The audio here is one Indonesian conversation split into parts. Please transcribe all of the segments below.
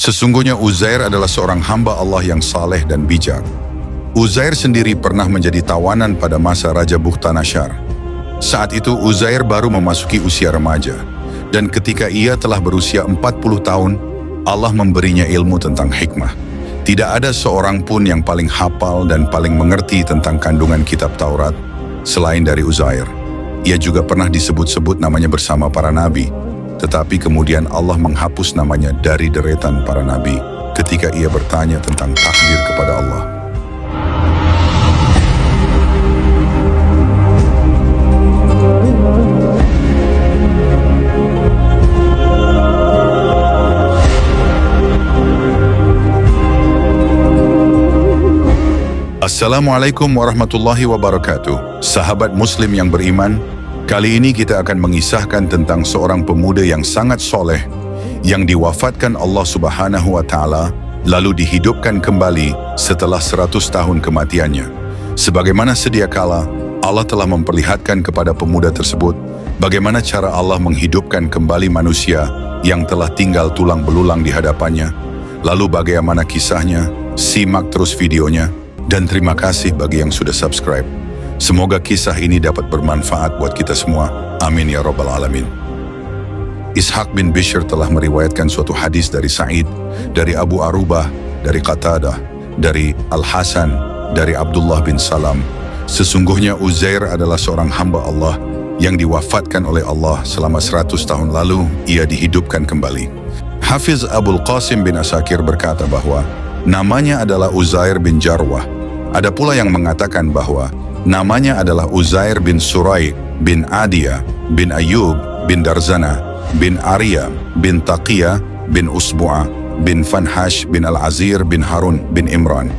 Sesungguhnya Uzair adalah seorang hamba Allah yang saleh dan bijak. Uzair sendiri pernah menjadi tawanan pada masa Raja Bukhtanashar. Saat itu Uzair baru memasuki usia remaja, dan ketika ia telah berusia 40 tahun, Allah memberinya ilmu tentang hikmah. Tidak ada seorang pun yang paling hafal dan paling mengerti tentang kandungan kitab Taurat selain dari Uzair. Ia juga pernah disebut-sebut namanya bersama para nabi, tetapi kemudian Allah menghapus namanya dari deretan para nabi ketika ia bertanya tentang takdir kepada Allah. Assalamualaikum warahmatullahi wabarakatuh. Sahabat muslim yang beriman, kali ini kita akan mengisahkan tentang seorang pemuda yang sangat soleh yang diwafatkan Allah Subhanahu wa Ta'ala lalu dihidupkan kembali setelah 100 tahun kematiannya. Sebagaimana sedia kala, Allah telah memperlihatkan kepada pemuda tersebut bagaimana cara Allah menghidupkan kembali manusia yang telah tinggal tulang belulang di hadapannya. Lalu bagaimana kisahnya? Simak terus videonya. Dan terima kasih bagi yang sudah subscribe. Semoga kisah ini dapat bermanfaat buat kita semua. Amin ya rabbal alamin. Ishaq bin Bishr telah meriwayatkan suatu hadis dari Sa'id, dari Abu Arubah, dari Qatadah, dari Al-Hasan, dari Abdullah bin Salam. Sesungguhnya Uzair adalah seorang hamba Allah yang diwafatkan oleh Allah selama 100 tahun lalu, ia dihidupkan kembali. Hafiz Abul Qasim bin Asakir berkata bahwa namanya adalah Uzair bin Jarwah. Ada pula yang mengatakan bahwa namanya adalah Uzair bin Surai bin Adiyah bin Ayub bin Darzana bin Arya bin Taqiyah bin Usbu'ah bin Fanhash bin Al-Azir bin Harun bin Imran.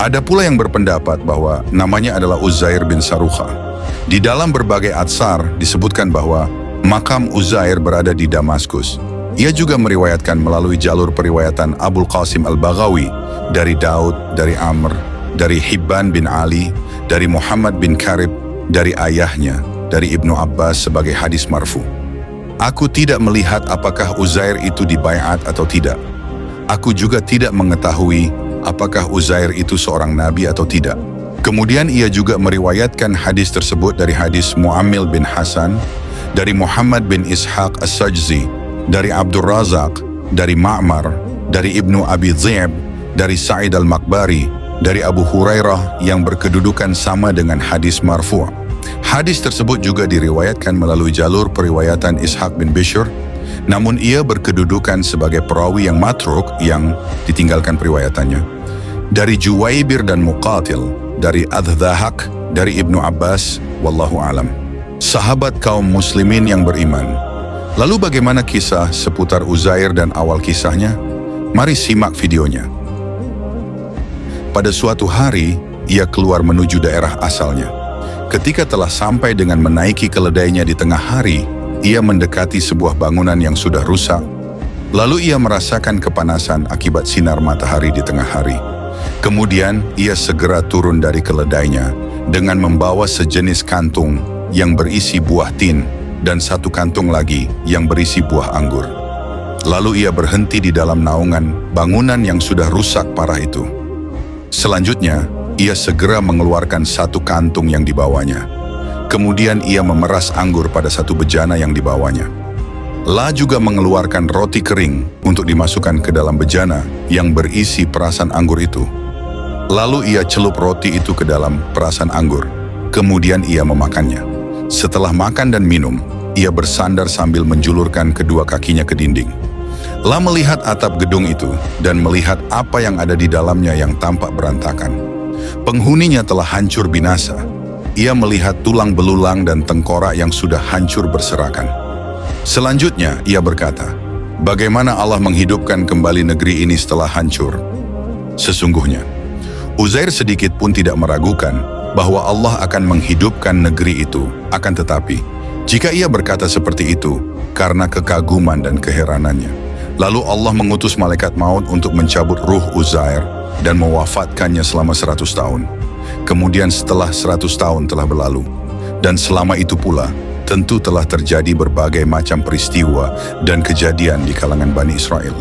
Ada pula yang berpendapat bahwa namanya adalah Uzair bin Sarukha. Di dalam berbagai atsar disebutkan bahwa makam Uzair berada di Damaskus. Ia juga meriwayatkan melalui jalur periwayatan Abul Qasim Al-Baghawi dari Daud, dari Amr, dari Hibban bin Ali, dari Muhammad bin Karib, dari ayahnya, dari Ibnu Abbas sebagai hadis marfu. Aku tidak melihat apakah Uzair itu dibaiat atau tidak. Aku juga tidak mengetahui apakah Uzair itu seorang nabi atau tidak. Kemudian ia juga meriwayatkan hadis tersebut dari hadis Mu'ammil bin Hasan, dari Muhammad bin Ishaq As-Sajzi, dari Abdul Razak, dari Ma'mar, dari Ibnu Abi Dhi'b, dari Sa'id Al-Makbari, dari Abu Hurairah yang berkedudukan sama dengan hadis marfu'. Hadis tersebut juga diriwayatkan melalui jalur periwayatan Ishaq bin Bishr, namun ia berkedudukan sebagai perawi yang matruk yang ditinggalkan periwayatannya. Dari Juwaibir dan Muqatil, dari Adh-Dhahak, dari Ibnu Abbas, wallahu alam. Sahabat kaum muslimin yang beriman, lalu bagaimana kisah seputar Uzair dan awal kisahnya? Mari simak videonya. Pada suatu hari, ia keluar menuju daerah asalnya. Ketika telah sampai dengan menaiki keledainya di tengah hari, ia mendekati sebuah bangunan yang sudah rusak. Lalu ia merasakan kepanasan akibat sinar matahari di tengah hari. Kemudian ia segera turun dari keledainya dengan membawa sejenis kantung yang berisi buah tin dan satu kantung lagi yang berisi buah anggur. Lalu ia berhenti di dalam naungan bangunan yang sudah rusak parah itu. Selanjutnya, ia segera mengeluarkan satu kantung yang dibawanya. Kemudian ia memeras anggur pada satu bejana yang dibawanya. La juga mengeluarkan roti kering untuk dimasukkan ke dalam bejana yang berisi perasan anggur itu. Lalu ia celup roti itu ke dalam perasan anggur. Kemudian ia memakannya. Setelah makan dan minum, ia bersandar sambil menjulurkan kedua kakinya ke dinding. La melihat atap gedung itu dan melihat apa yang ada di dalamnya yang tampak berantakan. Penghuninya telah hancur binasa. Ia melihat tulang belulang dan tengkorak yang sudah hancur berserakan. Selanjutnya ia berkata, bagaimana Allah menghidupkan kembali negeri ini setelah hancur? Sesungguhnya, Uzair sedikit pun tidak meragukan bahwa Allah akan menghidupkan negeri itu. Akan tetapi, jika ia berkata seperti itu karena kekaguman dan keheranannya, lalu Allah mengutus malaikat maut untuk mencabut ruh Uzair dan mewafatkannya selama 100 tahun. Kemudian setelah 100 tahun telah berlalu, dan selama itu pula tentu telah terjadi berbagai macam peristiwa dan kejadian di kalangan Bani Israel.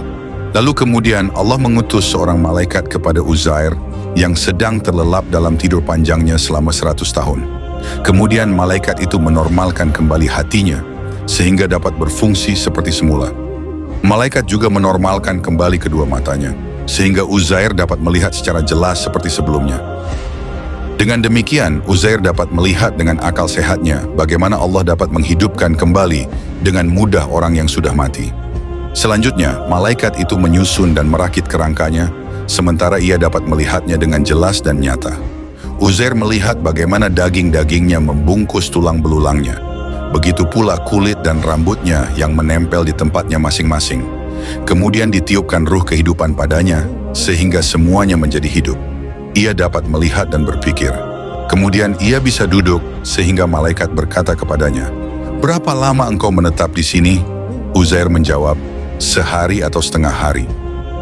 Lalu kemudian Allah mengutus seorang malaikat kepada Uzair yang sedang terlelap dalam tidur panjangnya selama 100 tahun. Kemudian malaikat itu menormalkan kembali hatinya sehingga dapat berfungsi seperti semula. Malaikat juga menormalkan kembali kedua matanya sehingga Uzair dapat melihat secara jelas seperti sebelumnya. Dengan demikian, Uzair dapat melihat dengan akal sehatnya bagaimana Allah dapat menghidupkan kembali dengan mudah orang yang sudah mati. Selanjutnya, malaikat itu menyusun dan merakit kerangkanya, sementara ia dapat melihatnya dengan jelas dan nyata. Uzair melihat bagaimana daging-dagingnya membungkus tulang belulangnya. Begitu pula kulit dan rambutnya yang menempel di tempatnya masing-masing. Kemudian ditiupkan ruh kehidupan padanya, sehingga semuanya menjadi hidup. Ia dapat melihat dan berpikir. Kemudian ia bisa duduk, sehingga malaikat berkata kepadanya, "Berapa lama engkau menetap di sini?" Uzair menjawab, "Sehari atau setengah hari."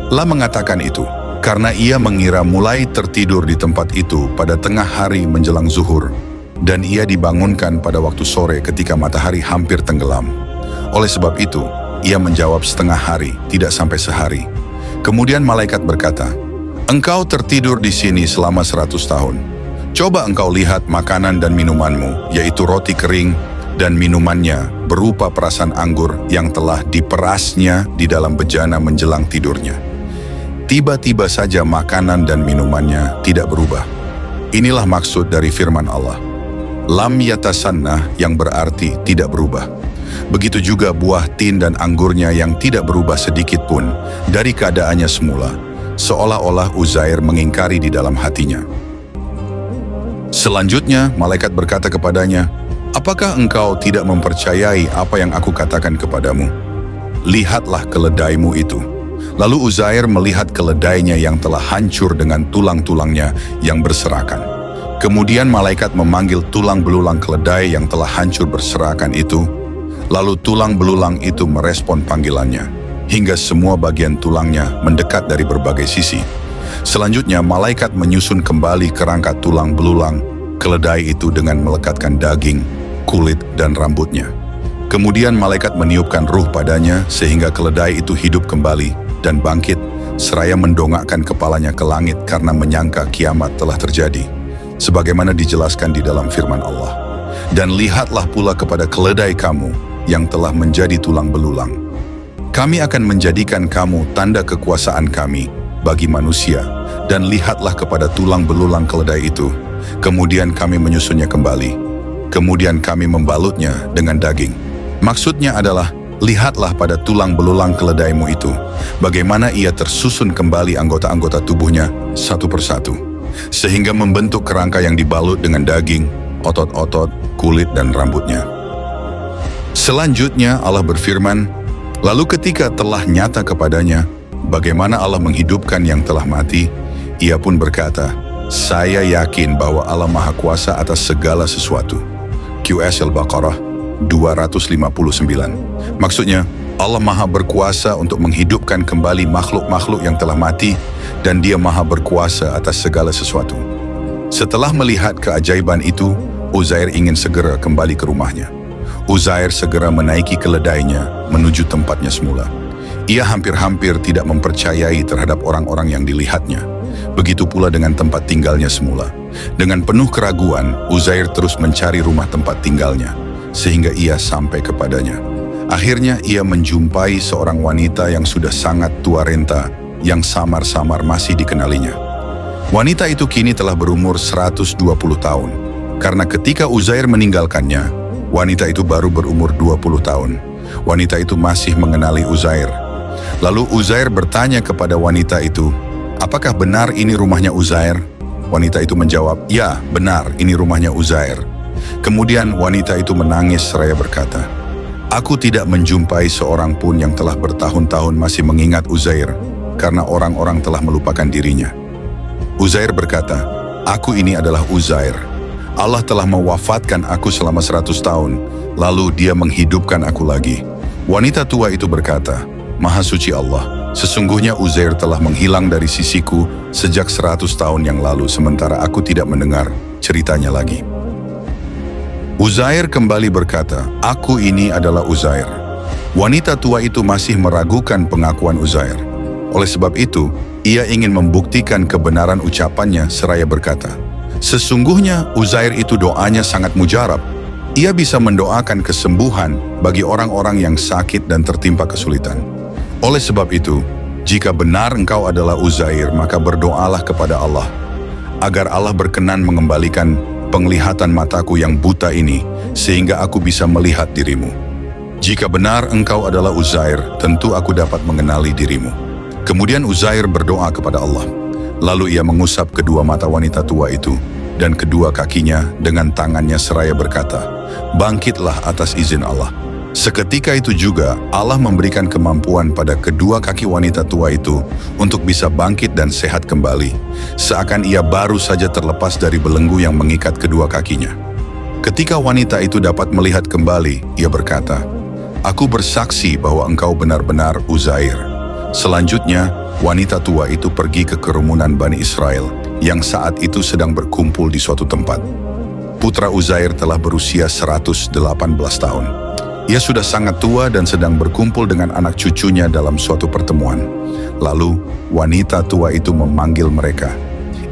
La mengatakan itu karena ia mengira mulai tertidur di tempat itu pada tengah hari menjelang zuhur, dan ia dibangunkan pada waktu sore ketika matahari hampir tenggelam. Oleh sebab itu, ia menjawab setengah hari, tidak sampai sehari. Kemudian malaikat berkata, "Engkau tertidur di sini selama 100 tahun. Coba engkau lihat makanan dan minumanmu, yaitu roti kering dan minumannya berupa perasan anggur yang telah diperasnya di dalam bejana menjelang tidurnya. Tiba-tiba saja makanan dan minumannya tidak berubah." Inilah maksud dari firman Allah, "Lam yatasannah," yang berarti tidak berubah. Begitu juga buah tin dan anggurnya yang tidak berubah sedikit pun dari keadaannya semula, seolah-olah Uzair mengingkari di dalam hatinya. Selanjutnya, malaikat berkata kepadanya, "Apakah engkau tidak mempercayai apa yang aku katakan kepadamu? Lihatlah keledaimu itu." Lalu Uzair melihat keledainya yang telah hancur dengan tulang-tulangnya yang berserakan. Kemudian malaikat memanggil tulang belulang keledai yang telah hancur berserakan itu. Lalu tulang belulang itu merespon panggilannya, hingga semua bagian tulangnya mendekat dari berbagai sisi. Selanjutnya, malaikat menyusun kembali kerangka tulang belulang keledai itu dengan melekatkan daging, kulit, dan rambutnya. Kemudian malaikat meniupkan ruh padanya sehingga keledai itu hidup kembali dan bangkit, seraya mendongakkan kepalanya ke langit karena menyangka kiamat telah terjadi. Sebagaimana dijelaskan di dalam firman Allah, "Dan lihatlah pula kepada keledai kamu yang telah menjadi tulang belulang. Kami akan menjadikan kamu tanda kekuasaan kami bagi manusia, dan lihatlah kepada tulang belulang keledai itu. Kemudian kami menyusunnya kembali. Kemudian kami membalutnya dengan daging." Maksudnya adalah, lihatlah pada tulang belulang keledaimu itu, bagaimana ia tersusun kembali anggota-anggota tubuhnya satu persatu, sehingga membentuk kerangka yang dibalut dengan daging, otot-otot, kulit, dan rambutnya. Selanjutnya Allah berfirman, lalu ketika telah nyata kepadanya bagaimana Allah menghidupkan yang telah mati, ia pun berkata, "Saya yakin bahwa Allah Maha Kuasa atas segala sesuatu." QS Al-Baqarah 259. Maksudnya, Allah Maha berkuasa untuk menghidupkan kembali makhluk-makhluk yang telah mati, dan Dia Maha berkuasa atas segala sesuatu. Setelah melihat keajaiban itu, Uzair ingin segera kembali ke rumahnya. Uzair segera menaiki keledainya menuju tempatnya semula. Ia hampir-hampir tidak mempercayai terhadap orang-orang yang dilihatnya. Begitu pula dengan tempat tinggalnya semula. Dengan penuh keraguan, Uzair terus mencari rumah tempat tinggalnya, sehingga ia sampai kepadanya. Akhirnya ia menjumpai seorang wanita yang sudah sangat tua renta, yang samar-samar masih dikenalinya. Wanita itu kini telah berumur 120 tahun, karena ketika Uzair meninggalkannya, wanita itu baru berumur 20 tahun. Wanita itu masih mengenali Uzair. Lalu Uzair bertanya kepada wanita itu, "Apakah benar ini rumahnya Uzair?" Wanita itu menjawab, "Ya, benar, ini rumahnya Uzair." Kemudian wanita itu menangis seraya berkata, "Aku tidak menjumpai seorang pun yang telah bertahun-tahun masih mengingat Uzair, karena orang-orang telah melupakan dirinya." Uzair berkata, "Aku ini adalah Uzair. Allah telah mewafatkan aku selama 100 tahun, lalu Dia menghidupkan aku lagi." Wanita tua itu berkata, "Maha suci Allah, sesungguhnya Uzair telah menghilang dari sisiku sejak 100 tahun yang lalu, sementara aku tidak mendengar ceritanya lagi." Uzair kembali berkata, "Aku ini adalah Uzair." Wanita tua itu masih meragukan pengakuan Uzair. Oleh sebab itu, ia ingin membuktikan kebenaran ucapannya seraya berkata, sesungguhnya Uzair itu doanya sangat mujarab. Ia bisa mendoakan kesembuhan bagi orang-orang yang sakit dan tertimpa kesulitan. Oleh sebab itu, jika benar engkau adalah Uzair, maka berdoalah kepada Allah, agar Allah berkenan mengembalikan penglihatan mataku yang buta ini, sehingga aku bisa melihat dirimu. Jika benar engkau adalah Uzair, tentu aku dapat mengenali dirimu. Kemudian Uzair berdoa kepada Allah. Lalu ia mengusap kedua mata wanita tua itu dan kedua kakinya dengan tangannya seraya berkata, bangkitlah atas izin Allah. Seketika itu juga Allah memberikan kemampuan pada kedua kaki wanita tua itu untuk bisa bangkit dan sehat kembali, seakan ia baru saja terlepas dari belenggu yang mengikat kedua kakinya. Ketika wanita itu dapat melihat kembali, ia berkata, aku bersaksi bahwa engkau benar-benar Uzair. Selanjutnya, wanita tua itu pergi ke kerumunan Bani Israel yang saat itu sedang berkumpul di suatu tempat. Putra Uzair telah berusia 118 tahun. Ia sudah sangat tua dan sedang berkumpul dengan anak cucunya dalam suatu pertemuan. Lalu, wanita tua itu memanggil mereka.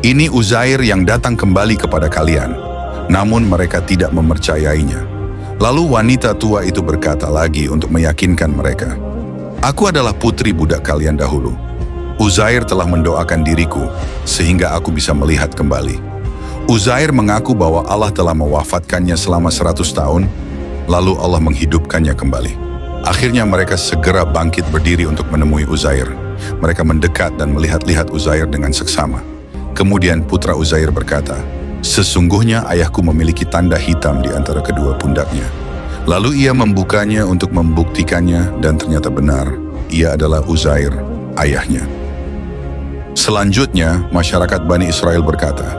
Ini Uzair yang datang kembali kepada kalian. Namun mereka tidak mempercayainya. Lalu wanita tua itu berkata lagi untuk meyakinkan mereka, aku adalah putri budak kalian dahulu. Uzair telah mendoakan diriku, sehingga aku bisa melihat kembali. Uzair mengaku bahwa Allah telah mewafatkannya selama 100 tahun, lalu Allah menghidupkannya kembali. Akhirnya mereka segera bangkit berdiri untuk menemui Uzair. Mereka mendekat dan melihat-lihat Uzair dengan seksama. Kemudian putra Uzair berkata, sesungguhnya ayahku memiliki tanda hitam di antara kedua pundaknya. Lalu ia membukanya untuk membuktikannya dan ternyata benar, ia adalah Uzair, ayahnya. Selanjutnya, masyarakat Bani Israel berkata,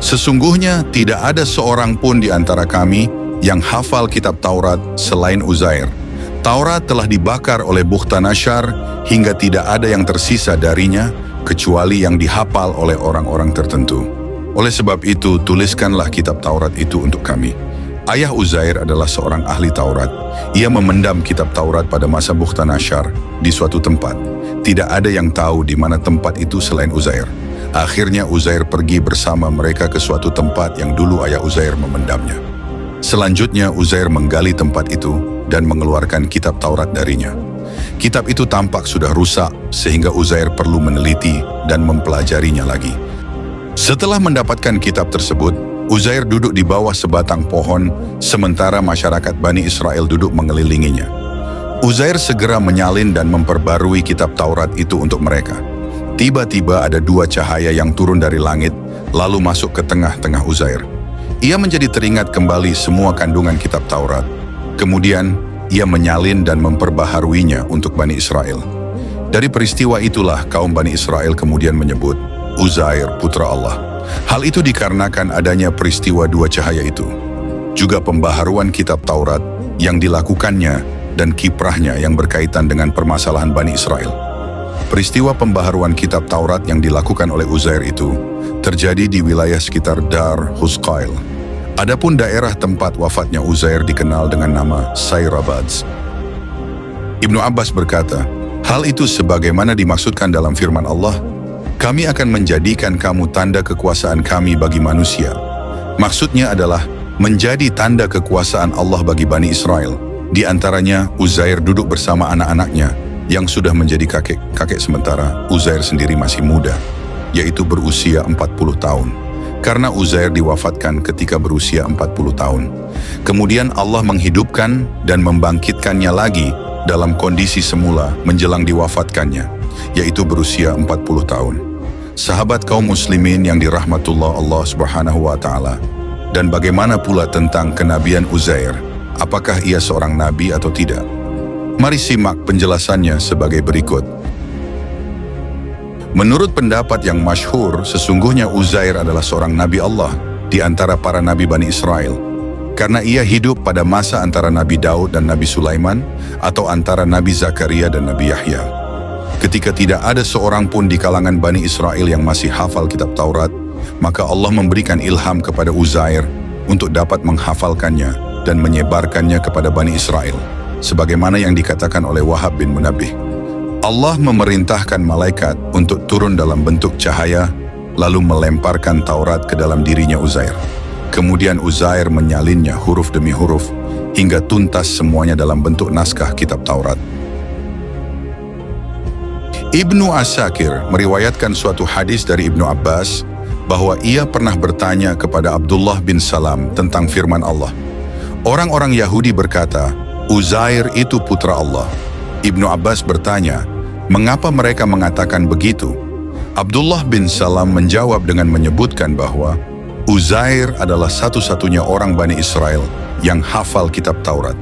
sesungguhnya tidak ada seorang pun di antara kami yang hafal kitab Taurat selain Uzair. Taurat telah dibakar oleh Bukhtanashar hingga tidak ada yang tersisa darinya kecuali yang dihafal oleh orang-orang tertentu. Oleh sebab itu, tuliskanlah kitab Taurat itu untuk kami. Ayah Uzair adalah seorang ahli Taurat. Ia memendam kitab Taurat pada masa Bukhtanashar di suatu tempat. Tidak ada yang tahu di mana tempat itu selain Uzair. Akhirnya Uzair pergi bersama mereka ke suatu tempat yang dulu ayah Uzair memendamnya. Selanjutnya Uzair menggali tempat itu dan mengeluarkan kitab Taurat darinya. Kitab itu tampak sudah rusak sehingga Uzair perlu meneliti dan mempelajarinya lagi. Setelah mendapatkan kitab tersebut, Uzair duduk di bawah sebatang pohon, sementara masyarakat Bani Israel duduk mengelilinginya. Uzair segera menyalin dan memperbarui kitab Taurat itu untuk mereka. Tiba-tiba ada dua cahaya yang turun dari langit, lalu masuk ke tengah-tengah Uzair. Ia menjadi teringat kembali semua kandungan kitab Taurat. Kemudian, ia menyalin dan memperbaharuinya untuk Bani Israel. Dari peristiwa itulah kaum Bani Israel kemudian menyebut Uzair putra Allah. Hal itu dikarenakan adanya peristiwa dua cahaya itu. Juga pembaharuan kitab Taurat yang dilakukannya dan kiprahnya yang berkaitan dengan permasalahan Bani Israel. Peristiwa pembaharuan kitab Taurat yang dilakukan oleh Uzair itu terjadi di wilayah sekitar Dar Husqail. Adapun daerah tempat wafatnya Uzair dikenal dengan nama Sairabads. Ibnu Abbas berkata, hal itu sebagaimana dimaksudkan dalam firman Allah, kami akan menjadikan kamu tanda kekuasaan kami bagi manusia. Maksudnya adalah menjadi tanda kekuasaan Allah bagi Bani Israel. Di antaranya Uzair duduk bersama anak-anaknya yang sudah menjadi kakek sementara Uzair sendiri masih muda, yaitu berusia 40 tahun. Karena Uzair diwafatkan ketika berusia 40 tahun. Kemudian Allah menghidupkan dan membangkitkannya lagi dalam kondisi semula menjelang diwafatkannya, yaitu berusia 40 tahun. Sahabat kaum muslimin yang dirahmatullah Allah subhanahu wa ta'ala, dan bagaimana pula tentang kenabian Uzair, apakah ia seorang nabi atau tidak? Mari simak penjelasannya sebagai berikut. Menurut pendapat yang masyhur, sesungguhnya Uzair adalah seorang nabi Allah di antara para nabi Bani Israel, karena ia hidup pada masa antara Nabi Daud dan Nabi Sulaiman, atau antara Nabi Zakaria dan Nabi Yahya. Ketika tidak ada seorang pun di kalangan Bani Israel yang masih hafal kitab Taurat, maka Allah memberikan ilham kepada Uzair untuk dapat menghafalkannya dan menyebarkannya kepada Bani Israel, sebagaimana yang dikatakan oleh Wahab bin Munabbih. Allah memerintahkan malaikat untuk turun dalam bentuk cahaya, lalu melemparkan Taurat ke dalam dirinya Uzair. Kemudian Uzair menyalinnya huruf demi huruf, hingga tuntas semuanya dalam bentuk naskah kitab Taurat. Ibnu Asakir meriwayatkan suatu hadis dari Ibnu Abbas, bahwa ia pernah bertanya kepada Abdullah bin Salam tentang firman Allah. Orang-orang Yahudi berkata, Uzair itu putra Allah. Ibnu Abbas bertanya, mengapa mereka mengatakan begitu? Abdullah bin Salam menjawab dengan menyebutkan bahwa Uzair adalah satu-satunya orang Bani Israel yang hafal kitab Taurat.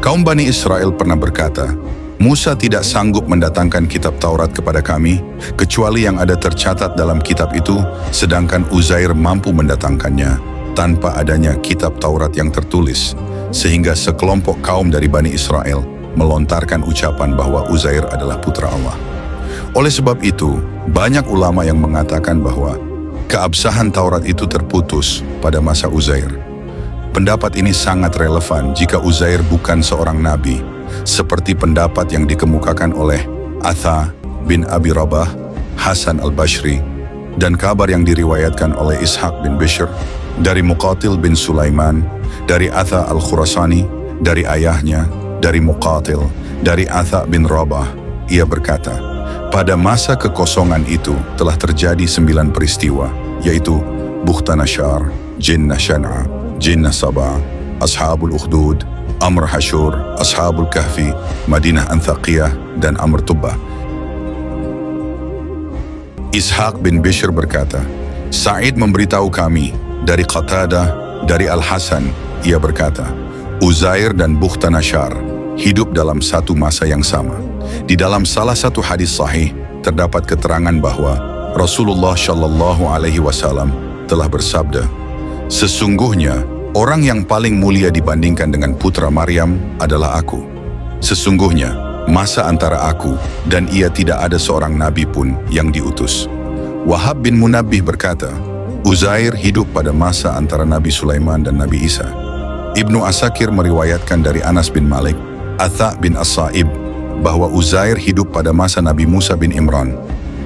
Kaum Bani Israel pernah berkata, Musa tidak sanggup mendatangkan kitab Taurat kepada kami, kecuali yang ada tercatat dalam kitab itu, sedangkan Uzair mampu mendatangkannya tanpa adanya kitab Taurat yang tertulis, sehingga sekelompok kaum dari Bani Israel melontarkan ucapan bahwa Uzair adalah putra Allah. Oleh sebab itu, banyak ulama yang mengatakan bahwa keabsahan Taurat itu terputus pada masa Uzair. Pendapat ini sangat relevan jika Uzair bukan seorang nabi, seperti pendapat yang dikemukakan oleh Atha bin Abi Rabah, Hasan al-Bashri, dan kabar yang diriwayatkan oleh Ishaq bin Bishr, dari Muqatil bin Sulaiman, dari Atha al-Khurasani, dari ayahnya, dari Muqatil, dari Atha bin Rabah. Ia berkata, pada masa kekosongan itu telah terjadi 9 peristiwa, yaitu Bukhtanashar, Jinnah Shan'a, Jinnah Saba, Ashabul Ukhdud, Amr Hashur, Ashabul Kahfi, Madinah Anthaqiyah, dan Amr Tubbah. Ishaq bin Bishr berkata, Sa'id memberitahu kami dari Qatadah, dari Al-Hasan, ia berkata, Uzair dan Bukhtanashar hidup dalam satu masa yang sama. Di dalam salah satu hadis sahih terdapat keterangan bahwa Rasulullah Shallallahu Alaihi Wasallam telah bersabda, sesungguhnya orang yang paling mulia dibandingkan dengan putra Maryam adalah aku. Sesungguhnya masa antara aku dan ia tidak ada seorang nabi pun yang diutus. Wahab bin Munabbih berkata, Uzair hidup pada masa antara Nabi Sulaiman dan Nabi Isa. Ibnu Asakir meriwayatkan dari Anas bin Malik, Atha bin As-Sa'ib, bahwa Uzair hidup pada masa Nabi Musa bin Imran.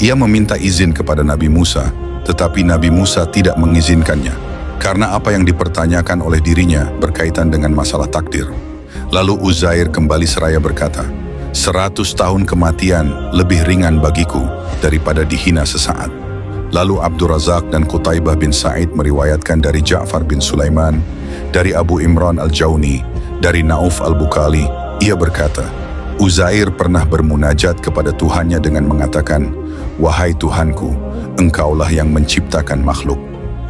Ia meminta izin kepada Nabi Musa, tetapi Nabi Musa tidak mengizinkannya, karena apa yang dipertanyakan oleh dirinya berkaitan dengan masalah takdir. Lalu Uzair kembali seraya berkata, 100 tahun kematian lebih ringan bagiku daripada dihina sesaat. Lalu Abdur Razak dan Qutaibah bin Sa'id meriwayatkan dari Ja'far bin Sulaiman, dari Abu Imran al-Jauni, dari Nauf al-Bukali, ia berkata, Uzair pernah bermunajat kepada Tuhannya dengan mengatakan, wahai Tuhanku, engkaulah yang menciptakan makhluk.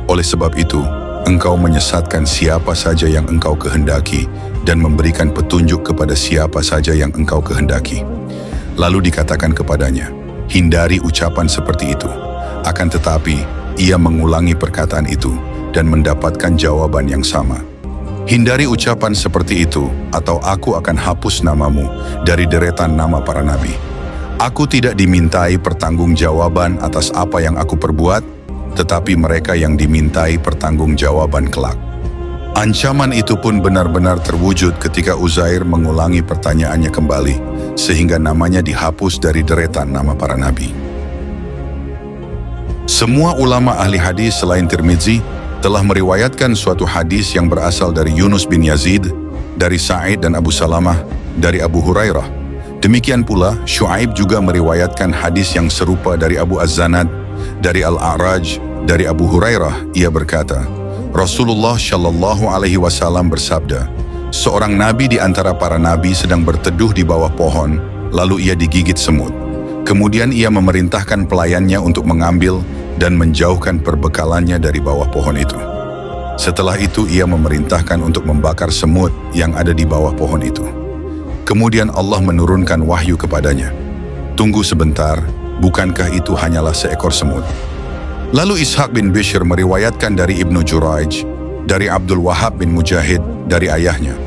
Oleh sebab itu, engkau menyesatkan siapa saja yang engkau kehendaki dan memberikan petunjuk kepada siapa saja yang engkau kehendaki. Lalu dikatakan kepadanya, hindari ucapan seperti itu. Akan tetapi, ia mengulangi perkataan itu dan mendapatkan jawaban yang sama. Hindari ucapan seperti itu, atau aku akan hapus namamu dari deretan nama para nabi. Aku tidak dimintai pertanggungjawaban atas apa yang aku perbuat, tetapi mereka yang dimintai pertanggungjawaban kelak. Ancaman itu pun benar-benar terwujud ketika Uzair mengulangi pertanyaannya kembali, sehingga namanya dihapus dari deretan nama para nabi. Semua ulama ahli hadis selain Tirmidzi telah meriwayatkan suatu hadis yang berasal dari Yunus bin Yazid, dari Sa'id dan Abu Salamah, dari Abu Hurairah. Demikian pula, Syu'aib juga meriwayatkan hadis yang serupa dari Abu Az-Zanad, dari Al-A'raj, dari Abu Hurairah. Ia berkata, Rasulullah Shallallahu Alaihi Wasallam bersabda, seorang nabi di antara para nabi sedang berteduh di bawah pohon, lalu ia digigit semut. Kemudian ia memerintahkan pelayannya untuk mengambil dan menjauhkan perbekalannya dari bawah pohon itu. Setelah itu ia memerintahkan untuk membakar semut yang ada di bawah pohon itu. Kemudian Allah menurunkan wahyu kepadanya. Tunggu sebentar, bukankah itu hanyalah seekor semut? Lalu Ishaq bin Bishr meriwayatkan dari Ibnu Juraij, dari Abdul Wahab bin Mujahid, dari ayahnya.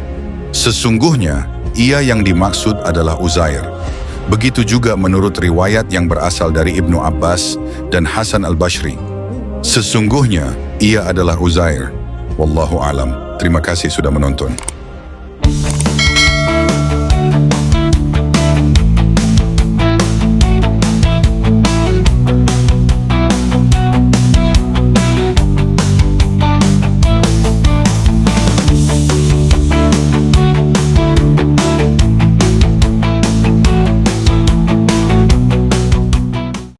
Sesungguhnya ia yang dimaksud adalah Uzair. Begitu juga menurut riwayat yang berasal dari Ibnu Abbas dan Hasan al-Bashri. Sesungguhnya ia adalah Uzair. Wallahu alam. Terima kasih sudah menonton.